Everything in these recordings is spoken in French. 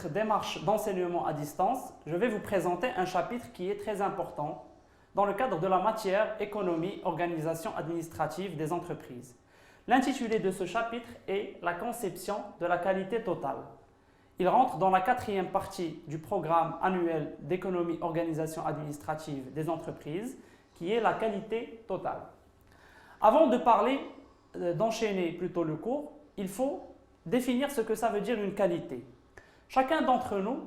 notre démarche d'enseignement à distance, je vais vous présenter un chapitre qui est très important dans le cadre de la matière économie, organisation administrative des entreprises. L'intitulé de ce chapitre est la conception de la qualité totale. Il rentre dans la quatrième partie du programme annuel d'économie, organisation administrative des entreprises, qui est la qualité totale. Avant de parler, d'enchaîner plutôt le cours, il faut définir ce que ça veut dire une qualité. Chacun d'entre nous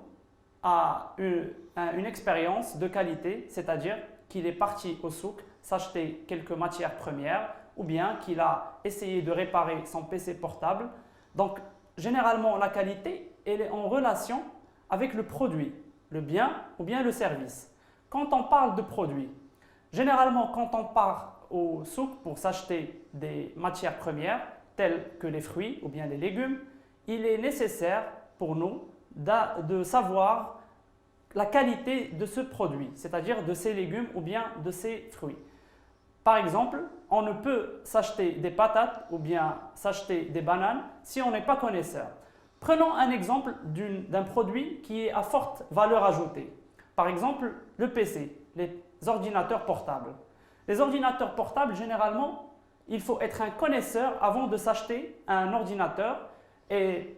a une expérience de qualité, c'est-à-dire qu'il est parti au souk s'acheter quelques matières premières ou bien qu'il a essayé de réparer son PC portable. Donc, généralement, la qualité, elle est en relation avec le produit, le bien ou bien le service. Quand on parle de produit, généralement, quand on part au souk pour s'acheter des matières premières, telles que les fruits ou bien les légumes, il est nécessaire pour nous de savoir la qualité de ce produit, c'est-à-dire de ces légumes ou bien de ces fruits. Par exemple, on ne peut s'acheter des patates ou bien s'acheter des bananes si on n'est pas connaisseur. Prenons un exemple d'un produit qui est à forte valeur ajoutée. Par exemple, le PC, les ordinateurs portables. Les ordinateurs portables, généralement, il faut être un connaisseur avant de s'acheter un ordinateur. Et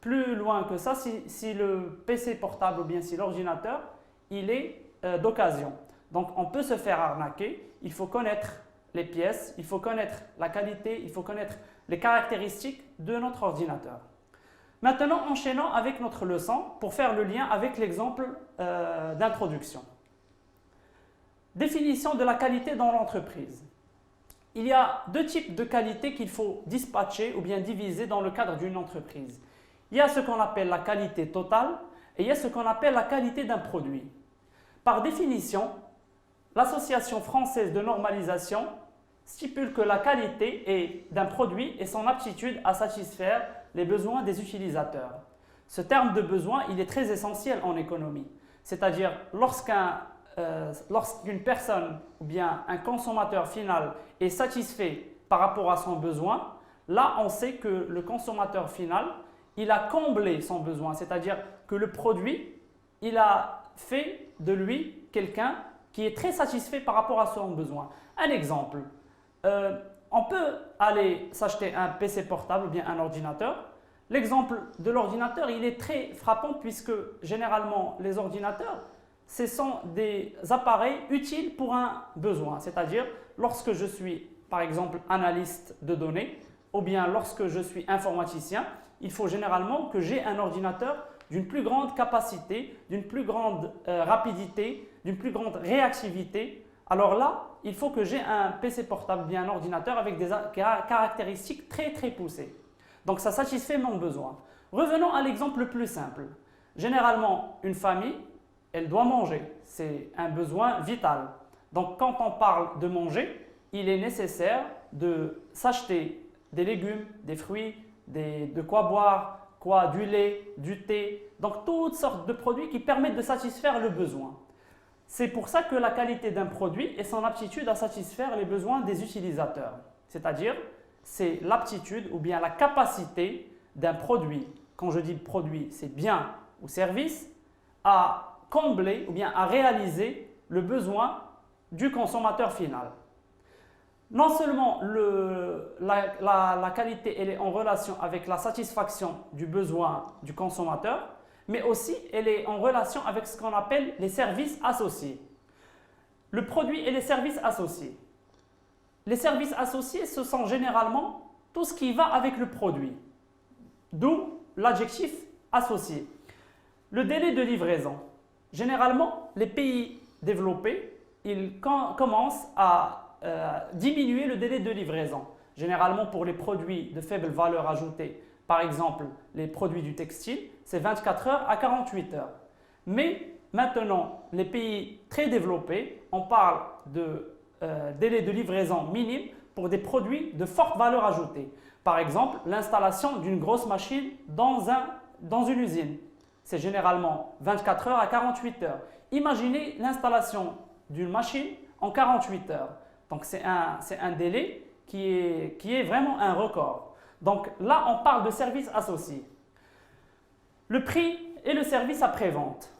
plus loin que ça, si le PC portable ou bien si l'ordinateur, il est d'occasion. Donc, on peut se faire arnaquer. Il faut connaître les pièces, il faut connaître la qualité, il faut connaître les caractéristiques de notre ordinateur. Maintenant, enchaînons avec notre leçon pour faire le lien avec l'exemple d'introduction. Définition de la qualité dans l'entreprise. Il y a deux types de qualité qu'il faut dispatcher ou bien diviser dans le cadre d'une entreprise. Il y a ce qu'on appelle la qualité totale et il y a ce qu'on appelle la qualité d'un produit. Par définition, l'Association française de normalisation stipule que la qualité d'un produit est son aptitude à satisfaire les besoins des utilisateurs. Ce terme de besoin, il est très essentiel en économie. C'est-à-dire, lorsqu'une personne ou bien un consommateur final est satisfait par rapport à son besoin, là, on sait que le consommateur final, il a comblé son besoin. C'est-à-dire que le produit, il a fait de lui quelqu'un qui est très satisfait par rapport à son besoin. Un exemple, on peut aller s'acheter un PC portable ou bien un ordinateur. L'exemple de l'ordinateur, il est très frappant puisque généralement les ordinateurs, ce sont des appareils utiles pour un besoin. C'est-à-dire lorsque je suis par exemple analyste de données ou bien lorsque je suis informaticien, il faut généralement que j'ai un ordinateur d'une plus grande capacité, d'une plus grande rapidité, d'une plus grande réactivité. Alors là, il faut que j'ai un PC portable, bien un ordinateur avec des caractéristiques très poussées. Donc ça satisfait mon besoin. Revenons à l'exemple le plus simple. Généralement, une famille, elle doit manger. C'est un besoin vital. Donc quand on parle de manger, il est nécessaire de s'acheter des légumes, des fruits, de quoi boire, du lait, du thé, donc toutes sortes de produits qui permettent de satisfaire le besoin. C'est pour ça que la qualité d'un produit est son aptitude à satisfaire les besoins des utilisateurs. C'est-à-dire, c'est l'aptitude ou bien la capacité d'un produit, quand je dis produit, c'est bien ou service, à combler ou bien à réaliser le besoin du consommateur final. Non seulement la qualité elle est en relation avec la satisfaction du besoin du consommateur, mais aussi elle est en relation avec ce qu'on appelle les services associés. Le produit et les services associés. Les services associés, ce sont généralement tout ce qui va avec le produit, d'où l'adjectif associé. Le délai de livraison. Généralement, les pays développés, ils commencent à diminuer le délai de livraison. Généralement pour les produits de faible valeur ajoutée, par exemple les produits du textile, c'est 24 heures à 48 heures. Mais maintenant, les pays très développés, on parle de délai de livraison minime pour des produits de forte valeur ajoutée. Par exemple, l'installation d'une grosse machine dans une usine. C'est généralement 24 heures à 48 heures. Imaginez l'installation d'une machine en 48 heures. Donc c'est un délai qui est vraiment un record. Donc là, on parle de services associés. Le prix et le service après-vente.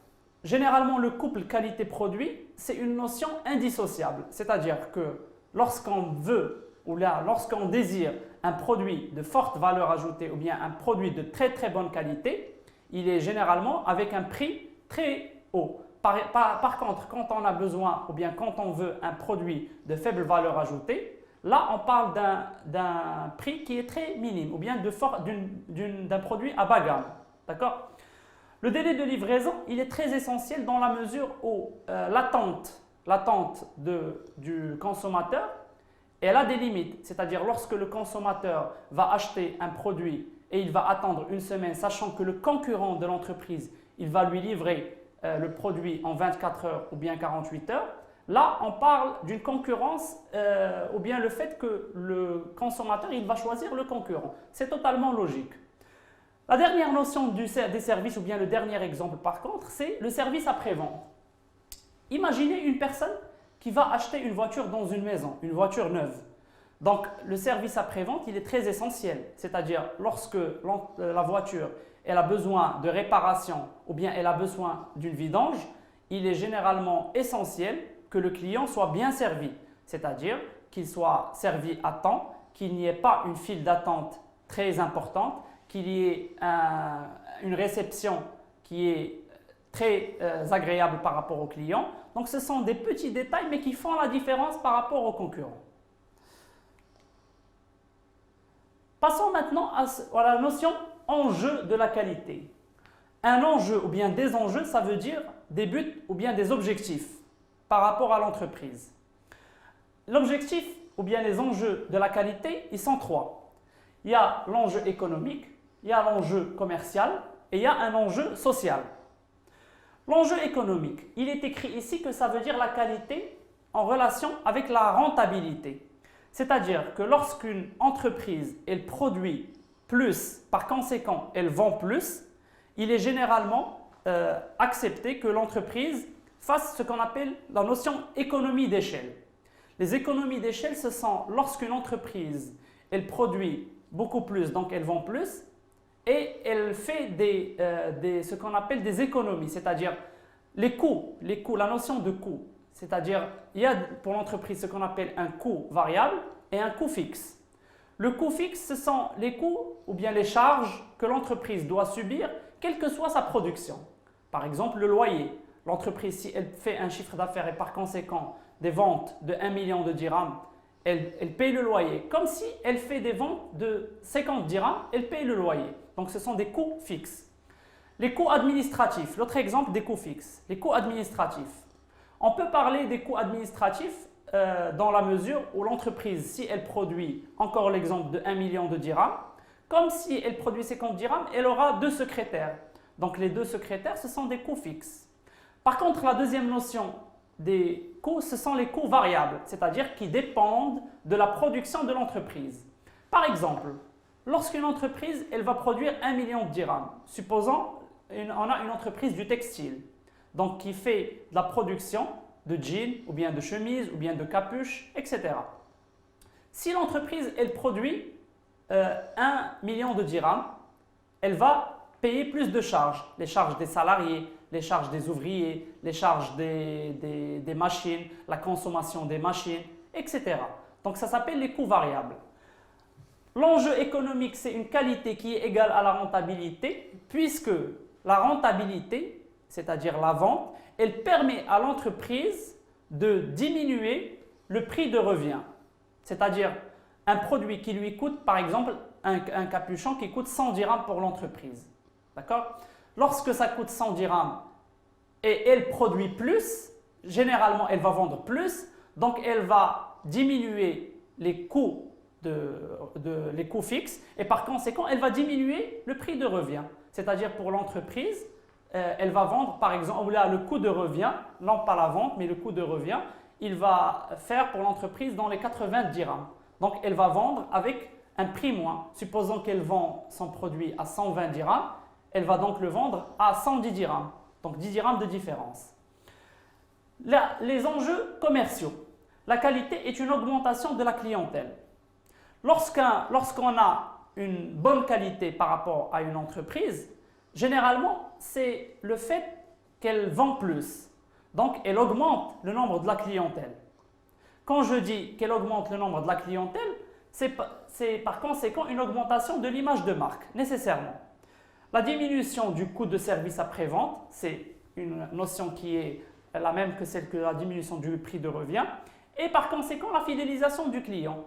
Généralement, le couple qualité-produit, c'est une notion indissociable. C'est-à-dire que lorsqu'on veut ou là, lorsqu'on désire un produit de forte valeur ajoutée ou bien un produit de très très bonne qualité, il est généralement avec un prix très haut. Par contre, quand on a besoin ou bien quand on veut un produit de faible valeur ajoutée, là on parle d'un prix qui est très minime ou bien d'un produit à bas gamme. D'accord ? Le délai de livraison, il est très essentiel dans la mesure où l'attente du consommateur, elle a des limites. C'est-à-dire lorsque le consommateur va acheter un produit et il va attendre une semaine, sachant que le concurrent de l'entreprise, il va lui livrer le produit en 24 heures ou bien 48 heures, là on parle d'une concurrence ou bien le fait que le consommateur, il va choisir le concurrent. C'est totalement logique. La dernière notion des services ou bien le dernier exemple par contre, c'est le service après-vente. Imaginez une personne qui va acheter une voiture dans une maison, une voiture neuve. Donc le service après-vente, il est très essentiel. C'est-à-dire lorsque la voiture elle a besoin de réparation ou bien elle a besoin d'une vidange, il est généralement essentiel que le client soit bien servi. C'est-à-dire qu'il soit servi à temps, qu'il n'y ait pas une file d'attente très importante, qu'il y ait une réception qui est très agréable par rapport au client. Donc ce sont des petits détails mais qui font la différence par rapport aux concurrents. Passons maintenant à la notion enjeu de la qualité. Un enjeu ou bien des enjeux, ça veut dire des buts ou bien des objectifs par rapport à l'entreprise. L'objectif ou bien les enjeux de la qualité, ils sont trois. Il y a l'enjeu économique, il y a l'enjeu commercial et il y a un enjeu social. L'enjeu économique, il est écrit ici que ça veut dire la qualité en relation avec la rentabilité. C'est-à-dire que lorsqu'une entreprise elle produit plus, par conséquent elle vend plus, il est généralement accepté que l'entreprise fasse ce qu'on appelle la notion économie d'échelle. Les économies d'échelle, ce sont lorsqu'une entreprise elle produit beaucoup plus, donc elle vend plus, et elle fait ce qu'on appelle des économies, c'est-à-dire les coûts, la notion de coût. C'est-à-dire, il y a pour l'entreprise ce qu'on appelle un coût variable et un coût fixe. Le coût fixe, ce sont les coûts ou bien les charges que l'entreprise doit subir, quelle que soit sa production. Par exemple, le loyer. L'entreprise, si elle fait un chiffre d'affaires et par conséquent des ventes de 1 million de dirhams, elle paye le loyer. Comme si elle fait des ventes de 50 dirhams, elle paye le loyer. Donc, ce sont des coûts fixes. Les coûts administratifs, l'autre exemple des coûts fixes. Les coûts administratifs. On peut parler des coûts administratifs dans la mesure où l'entreprise, si elle produit, encore l'exemple de 1 million de dirhams, comme si elle produit 50 dirhams, elle aura 2 secrétaires. Donc les 2 secrétaires, ce sont des coûts fixes. Par contre, la deuxième notion des coûts, ce sont les coûts variables, c'est-à-dire qui dépendent de la production de l'entreprise. Par exemple, lorsqu'une entreprise elle va produire 1 million de dirhams, supposons on a une entreprise du textile, donc qui fait de la production de jeans ou bien de chemises ou bien de capuches, etc. Si l'entreprise elle produit 1 million de dirhams, elle va payer plus de charges, les charges des salariés, les charges des ouvriers, les charges des machines, la consommation des machines, etc. Donc ça s'appelle les coûts variables. L'enjeu économique, c'est une qualité qui est égale à la rentabilité, puisque la rentabilité, c'est-à-dire la vente, elle permet à l'entreprise de diminuer le prix de revient. C'est-à-dire un produit qui lui coûte, par exemple, un capuchon qui coûte 100 dirhams pour l'entreprise. D'accord ? Lorsque ça coûte 100 dirhams et elle produit plus, généralement elle va vendre plus, donc elle va diminuer les coûts, les coûts fixes et par conséquent elle va diminuer le prix de revient. C'est-à-dire pour l'entreprise, elle va vendre par exemple, là le coût de revient, non pas la vente mais le coût de revient, il va faire pour l'entreprise dans les 80 dirhams. Donc elle va vendre avec un prix moins. Supposons qu'elle vend son produit à 120 dirhams, elle va donc le vendre à 110 dirhams. Donc 10 dirhams de différence. Là, les enjeux commerciaux. La qualité est une augmentation de la clientèle. Lorsqu'on a une bonne qualité par rapport à une entreprise, Généralement, c'est le fait qu'elle vend plus. Donc, elle augmente le nombre de la clientèle. Quand je dis qu'elle augmente le nombre de la clientèle, c'est par conséquent une augmentation de l'image de marque, nécessairement. La diminution du coût de service après-vente, c'est une notion qui est la même que celle que la diminution du prix de revient. Et par conséquent, la fidélisation du client.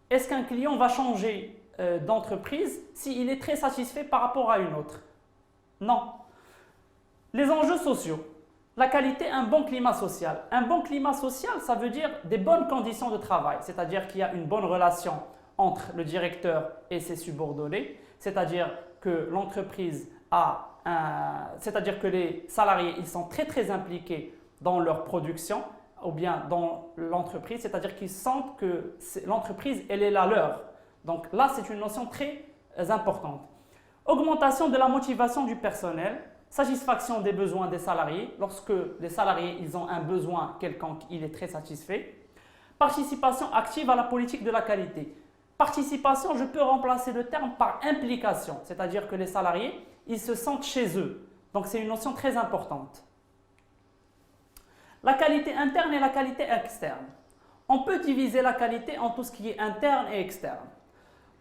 Est-ce qu'un client va changer d'entreprise s'il est très satisfait par rapport à une autre? Non. Les enjeux sociaux. La qualité, un bon climat social. Un bon climat social, ça veut dire des bonnes conditions de travail, c'est-à-dire qu'il y a une bonne relation entre le directeur et ses subordonnés, c'est-à-dire que l'entreprise c'est-à-dire que les salariés, ils sont très très impliqués dans leur production ou bien dans l'entreprise, c'est-à-dire qu'ils sentent que l'entreprise, elle est la leur. Donc là, c'est une notion très importante. Augmentation de la motivation du personnel, satisfaction des besoins des salariés. Lorsque les salariés ils ont un besoin quelconque, il est très satisfait. Participation active à la politique de la qualité. Participation, je peux remplacer le terme par implication, c'est-à-dire que les salariés, ils se sentent chez eux. Donc c'est une notion très importante. La qualité interne et la qualité externe. On peut diviser la qualité en tout ce qui est interne et externe.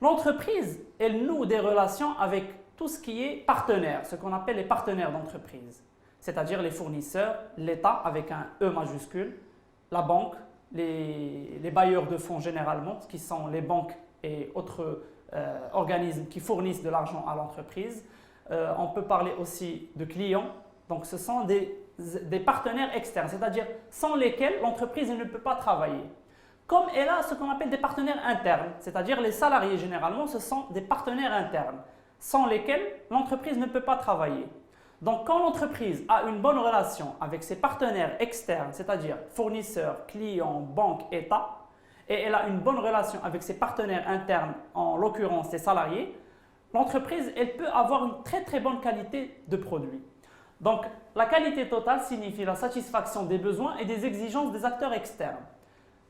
L'entreprise, elle noue des relations avec tout ce qui est partenaire, ce qu'on appelle les partenaires d'entreprise, c'est-à-dire les fournisseurs, l'État avec un E majuscule, la banque, les bailleurs de fonds généralement, qui sont les banques et autres organismes qui fournissent de l'argent à l'entreprise. On peut parler aussi de clients, donc ce sont des partenaires externes, c'est-à-dire sans lesquels l'entreprise ne peut pas travailler. Comme elle a ce qu'on appelle des partenaires internes, c'est-à-dire les salariés généralement, ce sont des partenaires internes, sans lesquels l'entreprise ne peut pas travailler. Donc quand l'entreprise a une bonne relation avec ses partenaires externes, c'est-à-dire fournisseurs, clients, banques, État, et elle a une bonne relation avec ses partenaires internes, en l'occurrence ses salariés, l'entreprise elle peut avoir une très très bonne qualité de produit. Donc la qualité totale signifie la satisfaction des besoins et des exigences des acteurs externes.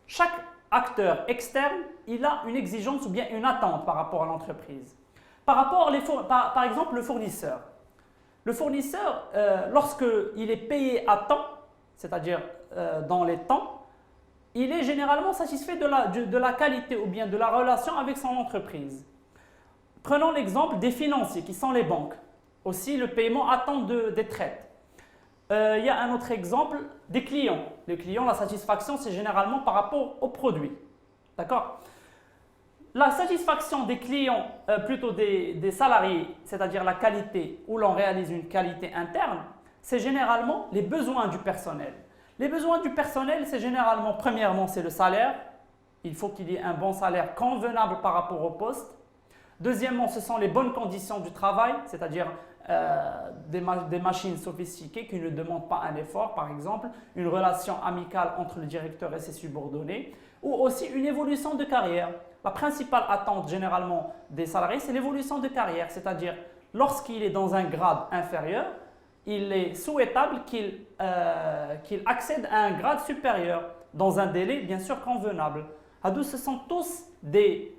Chaque acteur externe, il a une exigence ou bien une attente par rapport à l'entreprise. Par exemple, le fournisseur. Le fournisseur, lorsqu'il est payé à temps, c'est-à-dire dans les temps, il est généralement satisfait de la qualité ou bien de la relation avec son entreprise. Prenons l'exemple des financiers qui sont les banques. Aussi, le paiement à temps des traites. Il y a un autre exemple des clients. Les clients, la satisfaction, c'est généralement par rapport aux produits. D'accord ? La satisfaction des clients, plutôt des salariés, c'est-à-dire la qualité où l'on réalise une qualité interne, c'est généralement les besoins du personnel. Les besoins du personnel, c'est généralement, premièrement, c'est le salaire. Il faut qu'il y ait un bon salaire convenable par rapport au poste. Deuxièmement, ce sont les bonnes conditions du travail, c'est-à-dire des machines sophistiquées qui ne demandent pas un effort, par exemple, une relation amicale entre le directeur et ses subordonnés, ou aussi une évolution de carrière. La principale attente généralement des salariés, c'est l'évolution de carrière, c'est-à-dire lorsqu'il est dans un grade inférieur, il est souhaitable qu'il accède à un grade supérieur dans un délai bien sûr convenable. Ce sont tous des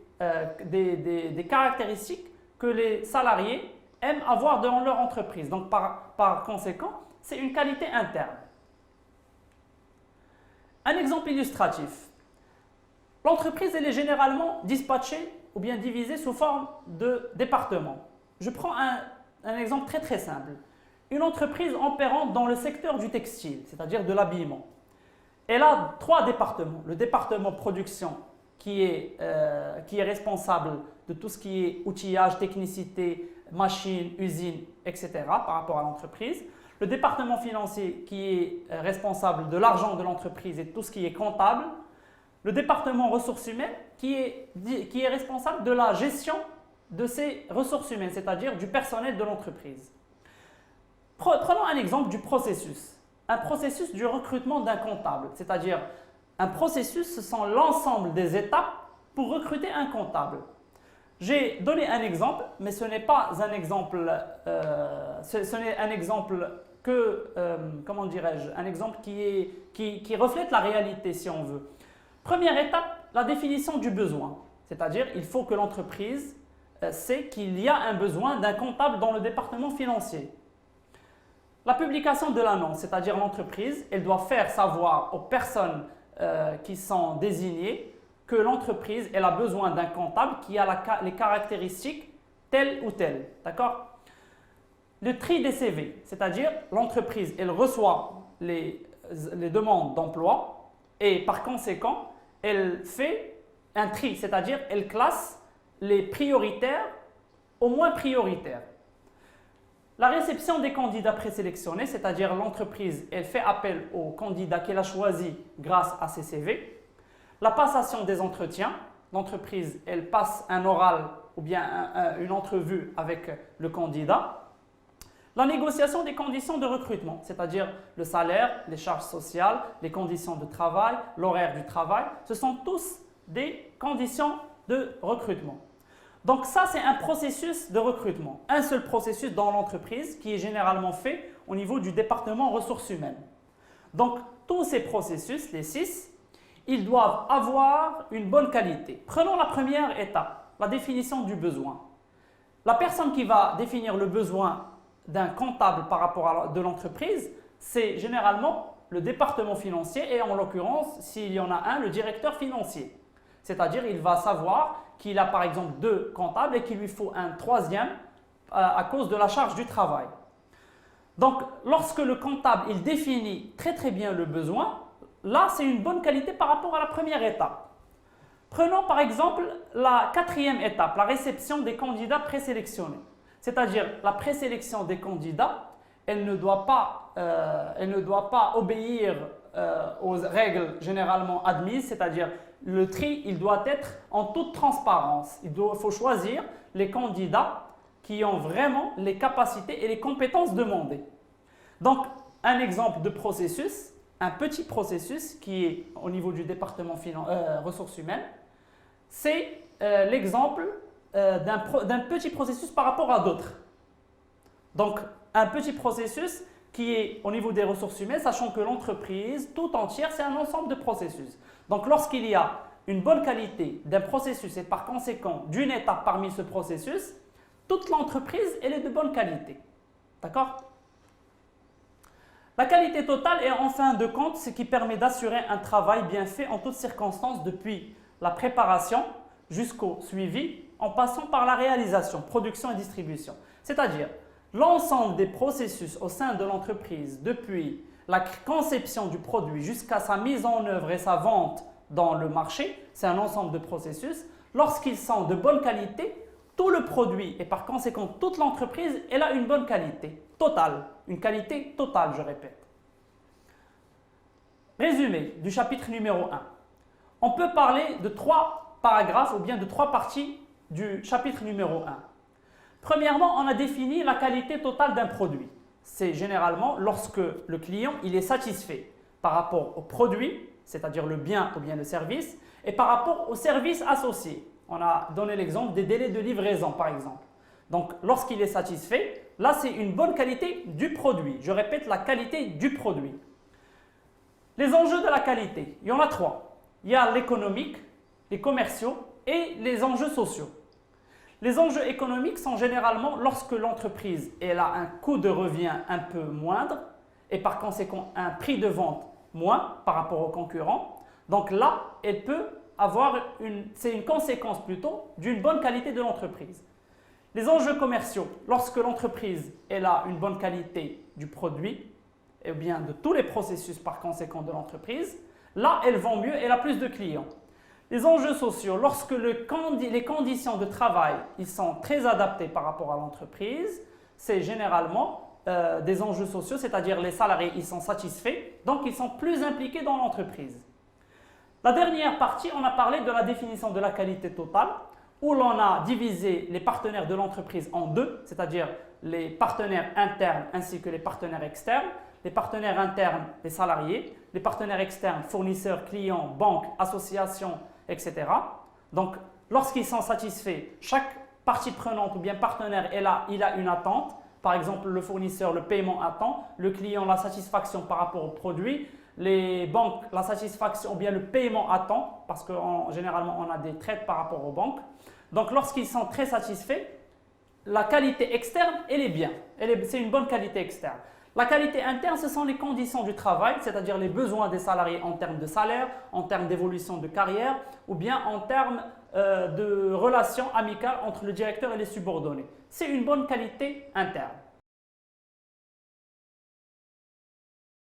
caractéristiques que les salariés aiment avoir dans leur entreprise. Donc par conséquent, c'est une qualité interne. Un exemple illustratif. L'entreprise, elle est généralement dispatchée ou bien divisée sous forme de départements. Je prends un exemple très très simple. Une entreprise opérant dans le secteur du textile, c'est-à-dire de l'habillement. Elle a 3 départements. Le département production qui est responsable de tout ce qui est outillage, technicité, machines, usines, etc. par rapport à l'entreprise. Le département financier qui est responsable de l'argent de l'entreprise et de tout ce qui est comptable. Le département ressources humaines qui est responsable de la gestion de ces ressources humaines, c'est-à-dire du personnel de l'entreprise. Prenons un exemple du processus. Un processus du recrutement d'un comptable, c'est-à-dire un processus, ce sont l'ensemble des étapes pour recruter un comptable. J'ai donné un exemple, mais ce n'est pas un exemple, ce n'est un exemple que, comment dirais-je, un exemple qui reflète la réalité si on veut. Première étape, la définition du besoin, c'est-à-dire il faut que l'entreprise c'est qu'il y a un besoin d'un comptable dans le département financier. La publication de l'annonce, c'est-à-dire l'entreprise, elle doit faire savoir aux personnes qui sont désignées que l'entreprise elle a besoin d'un comptable qui a les caractéristiques telles ou telles. D'accord? Le tri des CV, c'est-à-dire l'entreprise elle reçoit les demandes d'emploi et par conséquent, elle fait un tri, c'est-à-dire elle classe les prioritaires au moins prioritaires. La réception des candidats présélectionnés, c'est-à-dire l'entreprise, elle fait appel aux candidats qu'elle a choisis grâce à ses CV. La passation des entretiens, l'entreprise, elle passe un oral ou bien une entrevue avec le candidat. La négociation des conditions de recrutement, c'est-à-dire le salaire, les charges sociales, les conditions de travail, l'horaire du travail, ce sont tous des conditions de recrutement. Donc ça, c'est un processus de recrutement, un seul processus dans l'entreprise qui est généralement fait au niveau du département ressources humaines. Donc tous ces processus, les 6, ils doivent avoir une bonne qualité. Prenons la première étape, la définition du besoin. La personne qui va définir le besoin d'un comptable par rapport à de l'entreprise, c'est généralement le département financier et en l'occurrence, s'il y en a un, le directeur financier. C'est-à-dire il va savoir qu'il a par exemple 2 comptables et qu'il lui faut un 3e à cause de la charge du travail. Donc lorsque le comptable il définit très bien le besoin, là c'est une bonne qualité par rapport à la première étape. Prenons par exemple la 4e étape, la réception des candidats présélectionnés. C'est-à-dire la présélection des candidats, elle ne doit pas obéir aux règles généralement admises, c'est-à-dire le tri, il doit être en toute transparence. Il faut choisir les candidats qui ont vraiment les capacités et les compétences demandées. Donc, un exemple de processus, un petit processus qui est au niveau du département ressources humaines, c'est l'exemple d'un petit processus par rapport à d'autres. Donc, un petit processus qui est au niveau des ressources humaines, sachant que l'entreprise tout entière, c'est un ensemble de processus. Donc, lorsqu'il y a une bonne qualité d'un processus et par conséquent d'une étape parmi ce processus, toute l'entreprise, elle est de bonne qualité. D'accord? La qualité totale est en fin de compte ce qui permet d'assurer un travail bien fait en toutes circonstances depuis la préparation jusqu'au suivi en passant par la réalisation, production et distribution. C'est-à-dire l'ensemble des processus au sein de l'entreprise depuis la conception du produit jusqu'à sa mise en œuvre et sa vente dans le marché, c'est un ensemble de processus. Lorsqu'ils sont de bonne qualité, tout le produit et par conséquent toute l'entreprise, elle a une bonne qualité totale, une qualité totale, je répète. Résumé du chapitre numéro 1. On peut parler de 3 paragraphes ou bien de 3 parties du chapitre numéro 1. Premièrement, on a défini la qualité totale d'un produit. C'est généralement lorsque le client il est satisfait par rapport au produit, c'est-à-dire le bien ou bien le service, et par rapport au service associé. On a donné l'exemple des délais de livraison, par exemple. Donc, lorsqu'il est satisfait, là, c'est une bonne qualité du produit. Je répète, la qualité du produit. Les enjeux de la qualité, il y en a 3. Il y a l'économique, les commerciaux et les enjeux sociaux. Les enjeux économiques sont généralement lorsque l'entreprise elle a un coût de revient un peu moindre et par conséquent un prix de vente moins par rapport aux concurrents. Donc là, elle peut avoir c'est une conséquence plutôt d'une bonne qualité de l'entreprise. Les enjeux commerciaux, lorsque l'entreprise elle a une bonne qualité du produit et bien de tous les processus par conséquent de l'entreprise, là elle vend mieux, elle a plus de clients. Les enjeux sociaux, lorsque les conditions de travail ils sont très adaptés par rapport à l'entreprise, c'est généralement des enjeux sociaux, c'est-à-dire les salariés ils sont satisfaits, donc ils sont plus impliqués dans l'entreprise. La dernière partie, on a parlé de la définition de la qualité totale, où l'on a divisé les partenaires de l'entreprise en 2, c'est-à-dire les partenaires internes ainsi que les partenaires externes. Les partenaires internes, les salariés, les partenaires externes, fournisseurs, clients, banques, associations, etc. Donc, lorsqu'ils sont satisfaits, chaque partie prenante ou bien partenaire, il a une attente. Par exemple, le fournisseur, le paiement à temps, le client, la satisfaction par rapport au produit, les banques, la satisfaction ou bien le paiement à temps, parce que généralement, on a des traites par rapport aux banques. Donc, lorsqu'ils sont très satisfaits, la qualité externe, elle est bien. C'est une bonne qualité externe. La qualité interne, ce sont les conditions du travail, c'est-à-dire les besoins des salariés en termes de salaire, en termes d'évolution de carrière, ou bien en termes de relations amicales entre le directeur et les subordonnés. C'est une bonne qualité interne.